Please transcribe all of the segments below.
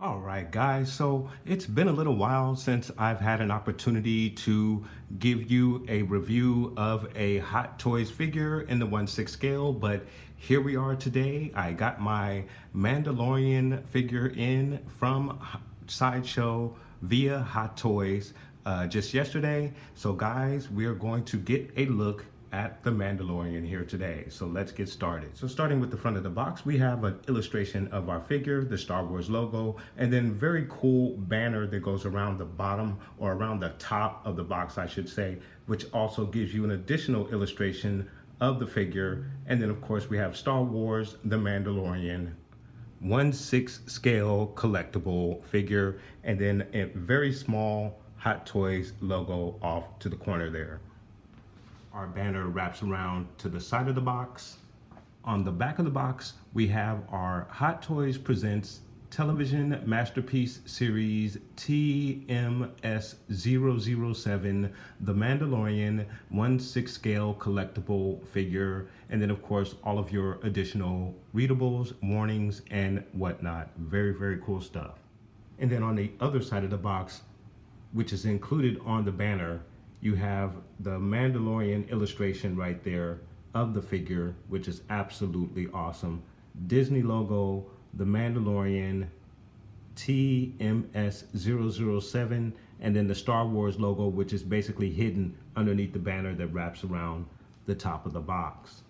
All right, guys, so it's been a little while since I've had an opportunity to give you a review of a Hot Toys figure in the 1/6 scale, but here we are today. I got my Mandalorian figure in from Sideshow via Hot Toys just yesterday. So guys, we're going to get a look at the Mandalorian here today. So let's get started. So starting with the front of the box, we have an illustration of our figure, the Star Wars logo, and then very cool banner that goes around the bottom or around the top of the box, I should say, which also gives you an additional illustration of the figure. And then of course we have Star Wars, the Mandalorian, 1/6 scale collectible figure, and then a very small Hot Toys logo off to the corner there. Our banner wraps around to the side of the box. On the back of the box, we have our Hot Toys Presents Television Masterpiece Series TMS007, The Mandalorian 1/6 scale collectible figure, and then of course all of your additional readables, warnings, and whatnot. Very, very cool stuff. And then on the other side of the box, which is included on the banner, you have the Mandalorian illustration right there of the figure, which is absolutely awesome. Disney logo, the Mandalorian, TMS007, and then the Star Wars logo, which is basically hidden underneath the banner that wraps around the top of the box.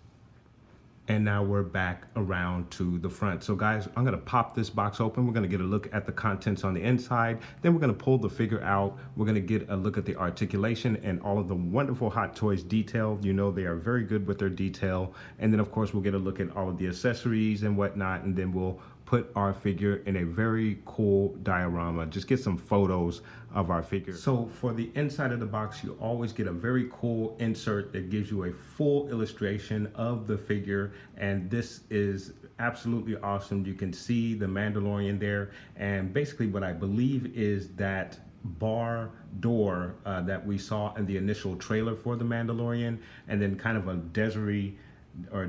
And now we're back around to the front. So guys, I'm gonna pop this box open. We're gonna get a look at the contents on the inside. Then we're gonna pull the figure out. We're gonna get a look at the articulation and all of the wonderful Hot Toys detail. You know they are very good with their detail. And then of course, we'll get a look at all of the accessories and whatnot. And then we'll put our figure in a very cool diorama. Just get some photos of our figure. So for the inside of the box, you always get a very cool insert that gives you a full illustration of the figure. And this is absolutely awesome. You can see the Mandalorian there. And basically what I believe is that bar door that we saw in the initial trailer for the Mandalorian, and then kind of a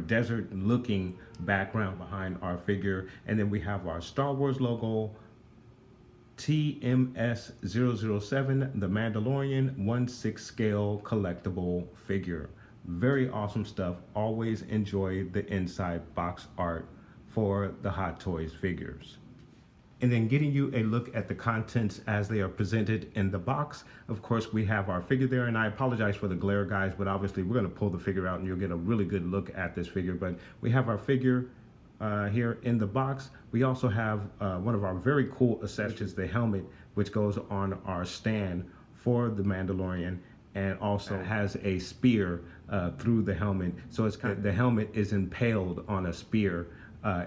desert looking background behind our figure. And then we have our Star Wars logo, TMS007, the Mandalorian 1/6 scale collectible figure. Very awesome stuff. Always enjoy the inside box art for the Hot Toys figures. And then getting you a look at the contents as they are presented in the box. Of course, we have our figure there, and I apologize for the glare, guys, but obviously we're gonna pull the figure out and you'll get a really good look at this figure. But we have our figure here in the box. We also have one of our very cool accessories, the helmet, which goes on our stand for the Mandalorian, and also has a spear through the helmet. So it's kind of, the helmet is impaled on a spear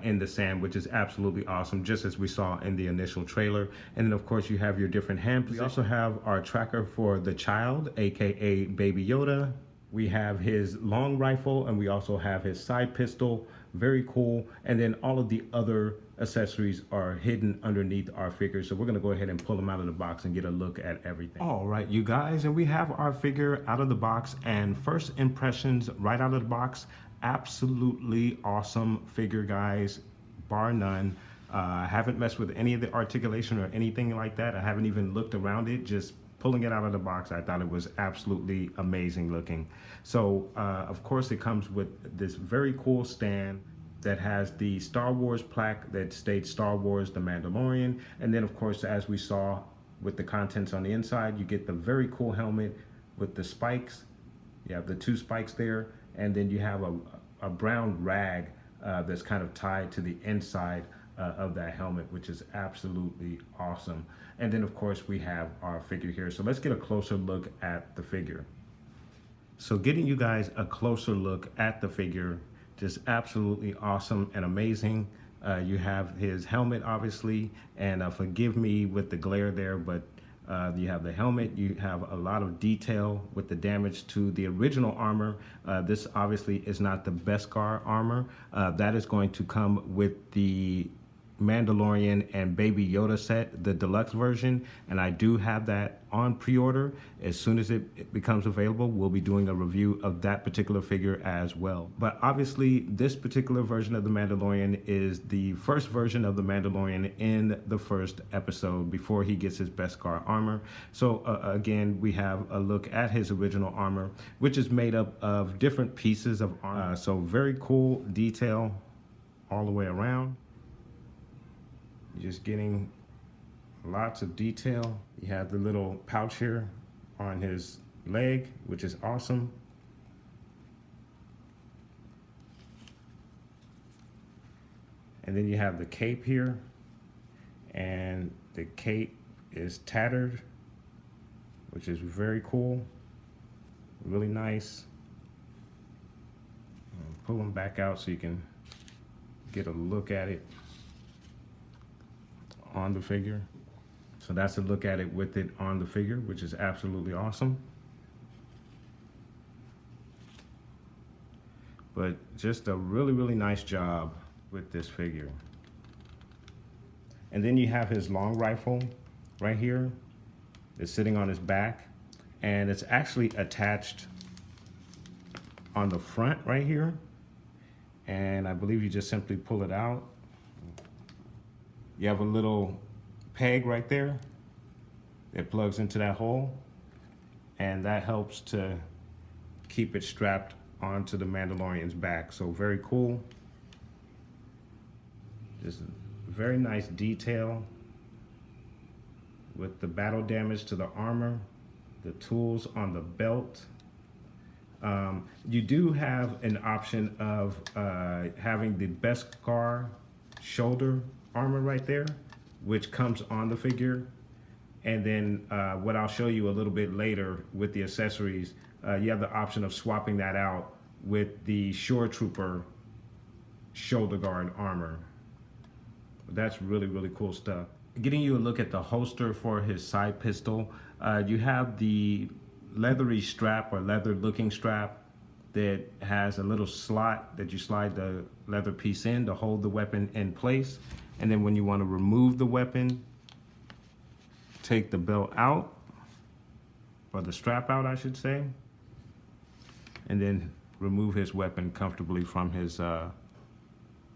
in the sand, which is absolutely awesome, just as we saw in the initial trailer. And then of course you have your different hand positions. We also have our tracker for the child, aka Baby Yoda. We have his long rifle, and we also have his side pistol. Very cool. And then all of the other accessories are hidden underneath our figure. So we're gonna go ahead and pull them out of the box and get a look at everything. All right, you guys, and we have our figure out of the box, and first impressions right out of the box, absolutely awesome figure, guys, bar none. I haven't messed with any of the articulation or anything like that. I haven't even looked around it. Just pulling it out of the box, I thought it was absolutely amazing looking. So of course it comes with this very cool stand that has the Star Wars plaque that states Star Wars, the Mandalorian. And then of course, as we saw with the contents on the inside, you get the very cool helmet with the spikes. You have the two spikes there, and then you have a brown rag that's kind of tied to the inside of that helmet, which is absolutely awesome. And then of course we have our figure here. So let's get a closer look at the figure. So getting you guys a closer look at the figure, just absolutely awesome and amazing. You have his helmet, obviously, and forgive me with the glare there, but You have the helmet. You have a lot of detail with the damage to the original armor. This obviously is not the Beskar armor. That is going to come with the Mandalorian and Baby Yoda set, the deluxe version, and I do have that on pre-order. As soon as it becomes available, we'll be doing a review of that particular figure as well. But obviously, this particular version of the Mandalorian is the first version of the Mandalorian in the first episode before he gets his Beskar armor. So again, we have a look at his original armor, which is made up of different pieces of armor. So very cool detail all the way around. Just getting lots of detail. You have the little pouch here on his leg, which is awesome. And then you have the cape here, and the cape is tattered, which is very cool, really nice. Pull them back out so you can get a look at it on the figure. So that's a look at it with it on the figure, which is absolutely awesome. But just a really, really nice job with this figure. And then you have his long rifle right here. It's sitting on his back, and it's actually attached on the front right here. And I believe you just simply pull it out. You have a little peg right there that plugs into that hole, and that helps to keep it strapped onto the Mandalorian's back. So very cool. Just very nice detail with the battle damage to the armor, the tools on the belt. You do have an option of having the Beskar shoulder armor right there, which comes on the figure. And then what I'll show you a little bit later with the accessories, you have the option of swapping that out with the Shore Trooper shoulder guard armor. That's really, really cool stuff. Getting you a look at the holster for his side pistol, you have the leathery strap or leather looking strap that has a little slot that you slide the leather piece in to hold the weapon in place. And then when you want to remove the weapon, take the belt out, or the strap out, I should say, and then remove his weapon comfortably from his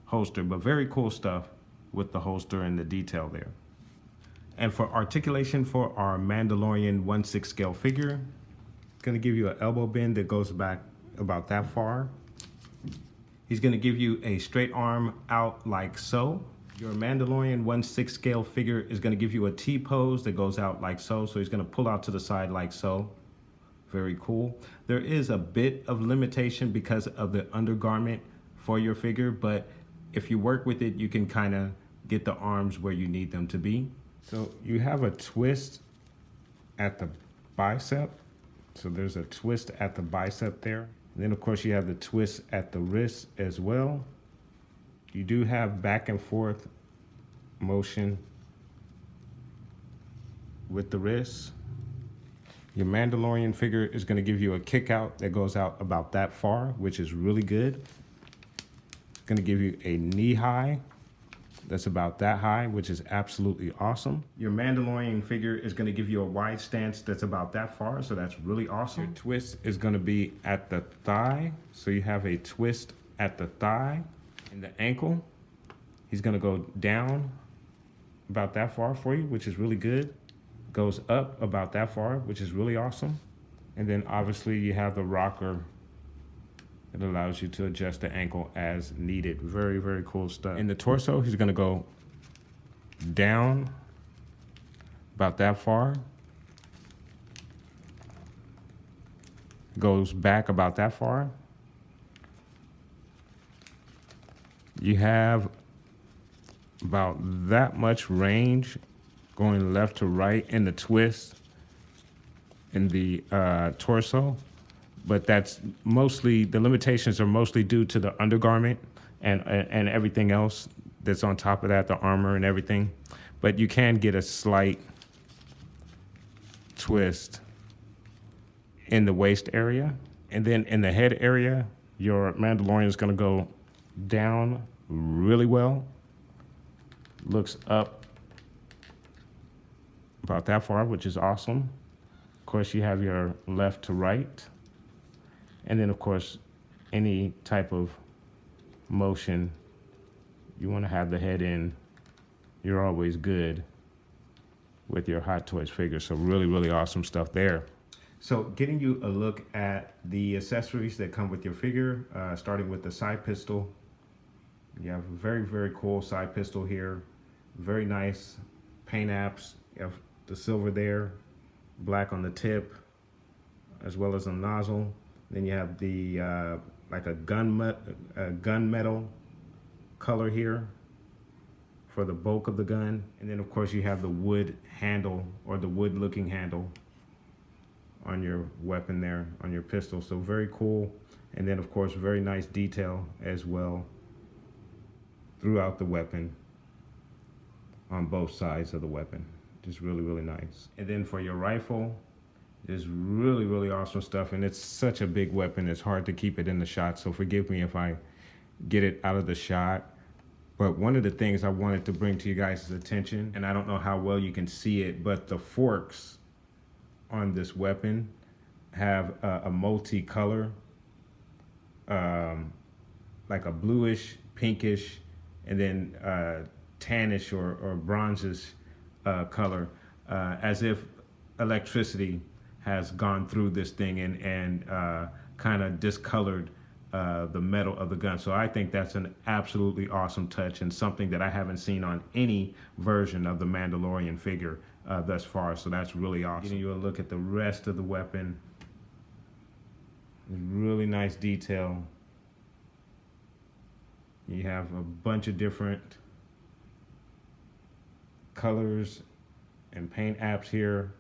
holster. But very cool stuff with the holster and the detail there. And for articulation for our Mandalorian 1/6 scale figure, gonna give you an elbow bend that goes back about that far. He's gonna give you a straight arm out like so. Your Mandalorian 1/6 scale figure is gonna give you a T-pose that goes out like so. So he's gonna pull out to the side like so. Very cool. There is a bit of limitation because of the undergarment for your figure, but if you work with it, you can kind of get the arms where you need them to be. So you have a twist at the bicep. So there's a twist at the bicep there. And then of course you have the twist at the wrist as well. You do have back and forth motion with the wrist. Your Mandalorian figure is going to give you a kick out that goes out about that far, which is really good. It's going to give you a knee high that's about that high, which is absolutely awesome. Your Mandalorian figure is going to give you a wide stance that's about that far, so that's really awesome. Your twist is going to be at the thigh, so you have a twist at the thigh. And the ankle, he's going to go down about that far for you, which is really good. Goes up about that far, which is really awesome. And then obviously you have the rocker that allows you to adjust the ankle as needed. Very, very cool stuff. In the torso, he's gonna go down about that far. Goes back about that far. You have about that much range going left to right in the twist in the torso, but that's mostly, the limitations are mostly due to the undergarment and everything else that's on top of that, the armor and everything. But you can get a slight twist in the waist area. And then in the head area, your Mandalorian is gonna go down really well. Looks up about that far, which is awesome. Of course, you have your left to right. And then of course, any type of motion, you wanna have the head in, you're always good with your Hot Toys figure. So really, really awesome stuff there. So getting you a look at the accessories that come with your figure, starting with the side pistol. You have a very, very cool side pistol here. Very nice paint apps. You have the silver there, black on the tip, as well as a nozzle. Then you have the like a gunmetal color here for the bulk of the gun. And then of course you have the wood handle, or the wood looking handle on your weapon there, on your pistol. So very cool. And then of course very nice detail as well throughout the weapon, on both sides of the weapon. Just really, really nice. And then for your rifle, there's really, really awesome stuff. And it's such a big weapon, it's hard to keep it in the shot. So forgive me if I get it out of the shot. But one of the things I wanted to bring to you guys' attention, and I don't know how well you can see it, but the forks on this weapon have a multi-color, like a bluish, pinkish, and then tannish or bronzish color, as if electricity has gone through this thing and kind of discolored the metal of the gun. So I think that's an absolutely awesome touch, and something that I haven't seen on any version of the Mandalorian figure thus far. So that's really awesome. Giving you a look at the rest of the weapon. Really nice detail. You have a bunch of different colors and paint apps here.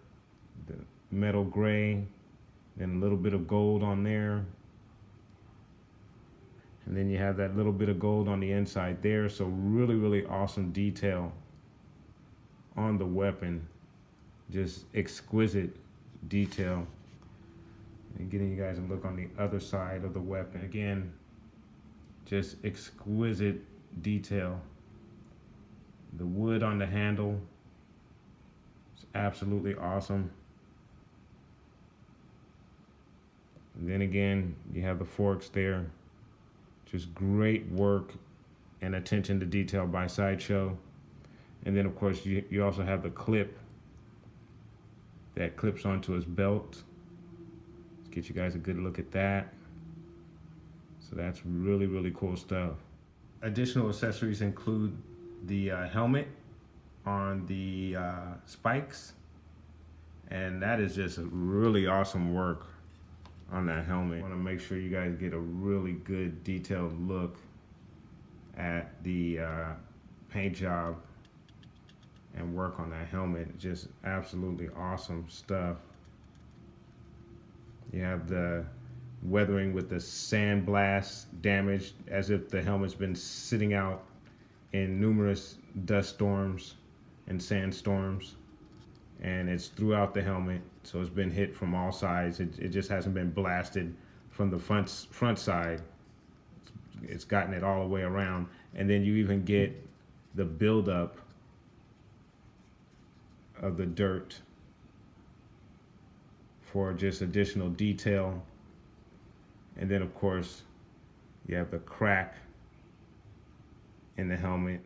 The metal gray, then a little bit of gold on there. And then you have that little bit of gold on the inside there. So really, really awesome detail on the weapon. Just exquisite detail. And getting you guys a look on the other side of the weapon. Again, just exquisite detail. The wood on the handle is absolutely awesome. And then again, you have the forks there. Just great work and attention to detail by Sideshow. And then of course you also have the clip that clips onto his belt. Let's get you guys a good look at that. So that's really, really cool stuff. Additional accessories include the helmet on the spikes, and that is just really awesome work on that helmet. I want to make sure you guys get a really good detailed look at the paint job and work on that helmet. Just absolutely awesome stuff. You have the weathering with the sandblast damage, as if the helmet's been sitting out in numerous dust storms and sandstorms, and it's throughout the helmet, so it's been hit from all sides. It just hasn't been blasted from the front side. It's gotten it all the way around. And then you even get the buildup of the dirt for just additional detail. And then of course you have the crack in the helmet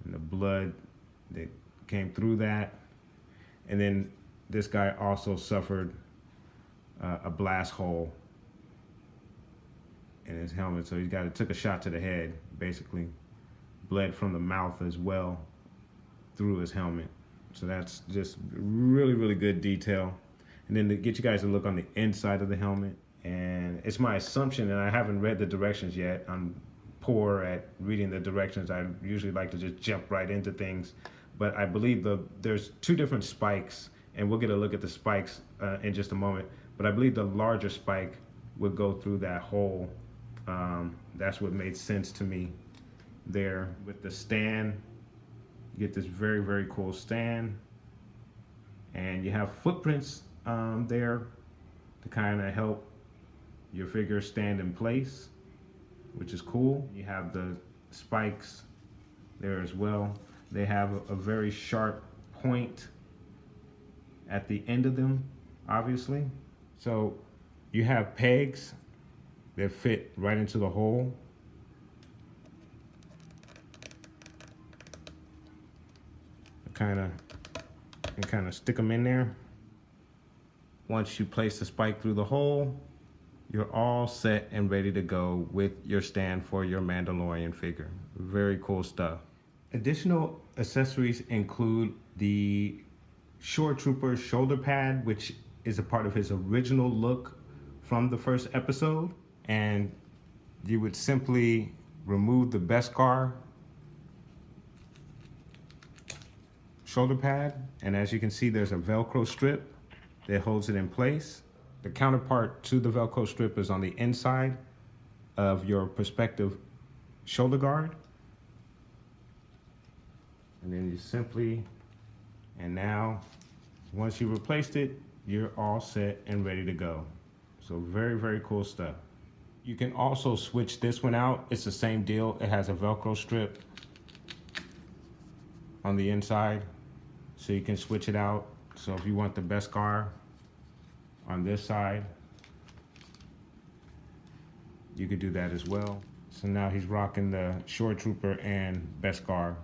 and the blood that came through that. And then this guy also suffered a blast hole in his helmet, so took a shot to the head, basically. Bled from the mouth as well through his helmet. So that's just really, really good detail. And then to get you guys to look on the inside of the helmet, and it's my assumption, and I haven't read the directions yet. I'm poor at reading the directions. I usually like to just jump right into things. But I believe there's two different spikes, and we'll get a look at the spikes in just a moment. But I believe the larger spike would go through that hole. That's what made sense to me there. With the stand, you get this very, very cool stand. And you have footprints there to kind of help your figure stand in place, which is cool. You have the spikes there as well. They have a very sharp point at the end of them, obviously. So you have pegs that fit right into the hole. Kind of stick them in there. Once you place the spike through the hole, you're all set and ready to go with your stand for your Mandalorian figure. Very cool stuff. Additional accessories include the Shore Trooper shoulder pad, which is a part of his original look from the first episode. And you would simply remove the Beskar shoulder pad, and as you can see, there's a Velcro strip that holds it in place. The counterpart to the Velcro strip is on the inside of your perspective shoulder guard. And then you simply, and now, once you replaced it, you're all set and ready to go. So very, very cool stuff. You can also switch this one out. It's the same deal. It has a Velcro strip on the inside, so you can switch it out. So if you want the Beskar on this side, you could do that as well. So now he's rocking the Shore Trooper and Beskar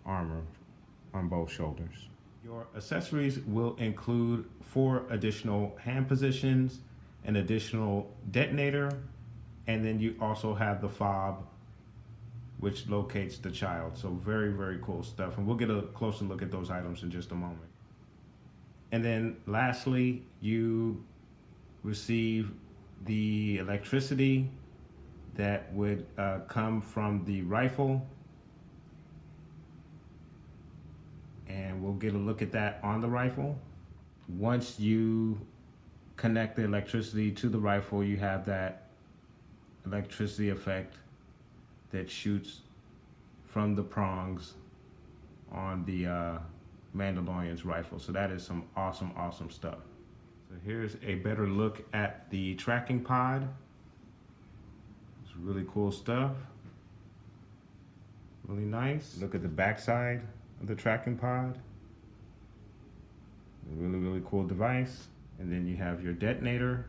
armor on both shoulders. Your accessories will include 4 additional hand positions, an additional detonator, and then you also have the fob, which locates the child. So very, very cool stuff. And we'll get a closer look at those items in just a moment. And then lastly, you receive the electricity that would come from the rifle. And we'll get a look at that on the rifle. Once you connect the electricity to the rifle, you have that electricity effect that shoots from the prongs on the Mandalorian's rifle. So that is some awesome, awesome stuff. So here's a better look at the tracking pod. It's really cool stuff. Really nice. Look at the backside of the tracking pod. A really, really cool device. And then you have your detonator.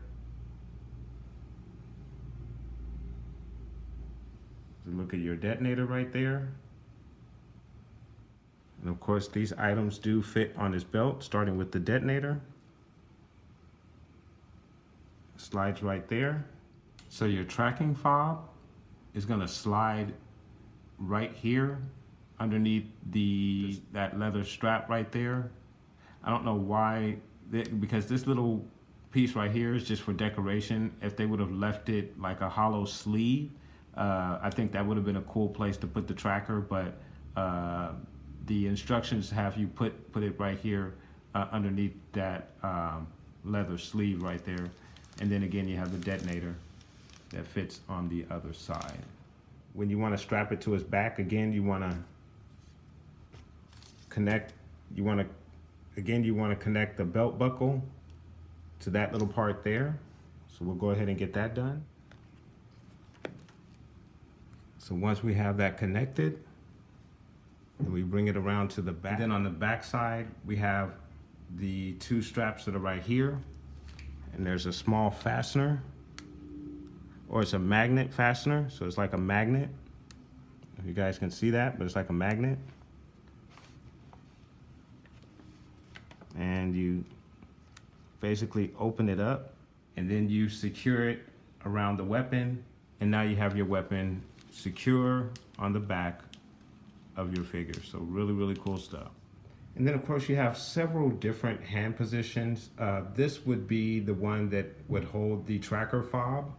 So look at your detonator right there. And of course, these items do fit on his belt, starting with the detonator. Slides right there. So your tracking fob is gonna slide right here underneath that leather strap right there. I don't know why, because this little piece right here is just for decoration. If they would have left it like a hollow sleeve, I think that would have been a cool place to put the tracker, but the instructions have you put it right here underneath that leather sleeve right there. And then again, you have the detonator that fits on the other side. When you want to strap it to his back, again, you want to connect the belt buckle to that little part there. So we'll go ahead and get that done. So once we have that connected, and we bring it around to the back. And then on the back side, we have the 2 straps that are right here. And there's a small fastener, or it's a magnet fastener. So it's like a magnet. If you guys can see that, but it's like a magnet. And you basically open it up, and then you secure it around the weapon. And now you have your weapon secure on the back of your figure. So really, really cool stuff. And then of course you have several different hand positions. This would be the one that would hold the tracker fob.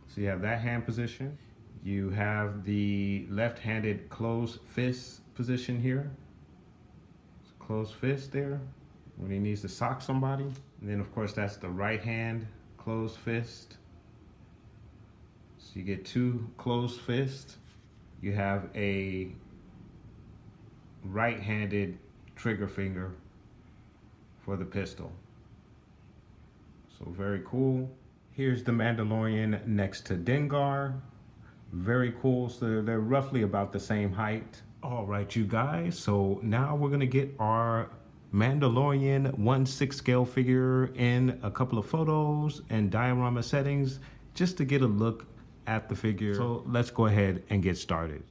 So you have that hand position. You have the left-handed closed fist position here. So closed fist there when he needs to sock somebody. And then of course that's the right hand closed fist. So you get 2 closed fists. You have a right-handed trigger finger for the pistol. So very cool. Here's the Mandalorian next to Dengar. Very cool. So they're roughly about the same height. All right, you guys. So now we're gonna get our Mandalorian 1/6 scale figure in a couple of photos and diorama settings just to get a look at the figure. So let's go ahead and get started.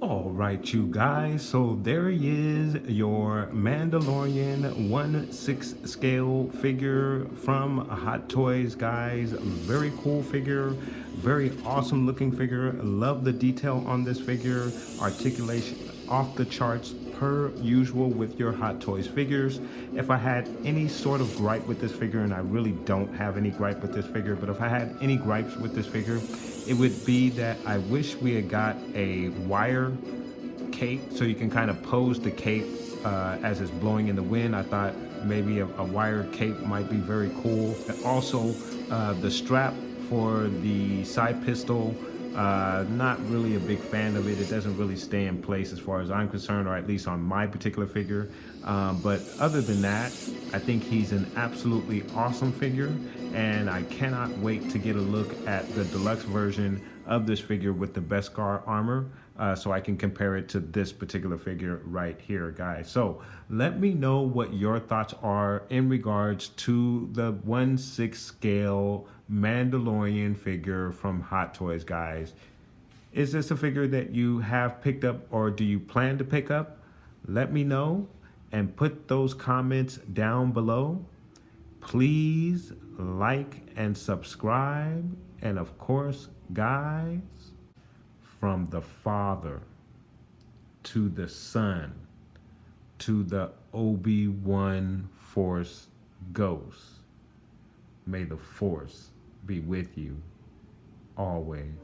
All right, you guys, so there he is, your Mandalorian 1/6 scale figure from Hot Toys, guys. Very cool figure, very awesome looking figure. Love the detail on this figure. Articulation off the charts per usual with your Hot Toys figures. If I had any sort of gripe with this figure, and I really don't have any gripe with this figure, but if I had any gripes with this figure, it would be that I wish we had got a wire cape so you can kind of pose the cape as it's blowing in the wind. I thought maybe a wire cape might be very cool. And also the strap for the side pistol, not really a big fan of it. It doesn't really stay in place as far as I'm concerned, or at least on my particular figure. But other than that, I think he's an absolutely awesome figure, and I cannot wait to get a look at the deluxe version of this figure with the Beskar armor, so I can compare it to this particular figure right here, guys. So let me know what your thoughts are in regards to the 1/6 scale Mandalorian figure from Hot Toys, guys. Is this a figure that you have picked up, or do you plan to pick up? Let me know and put those comments down below. Please like and subscribe. And of course, guys, from the Father to the Son to the Obi-Wan Force Ghost, may the Force be with you always.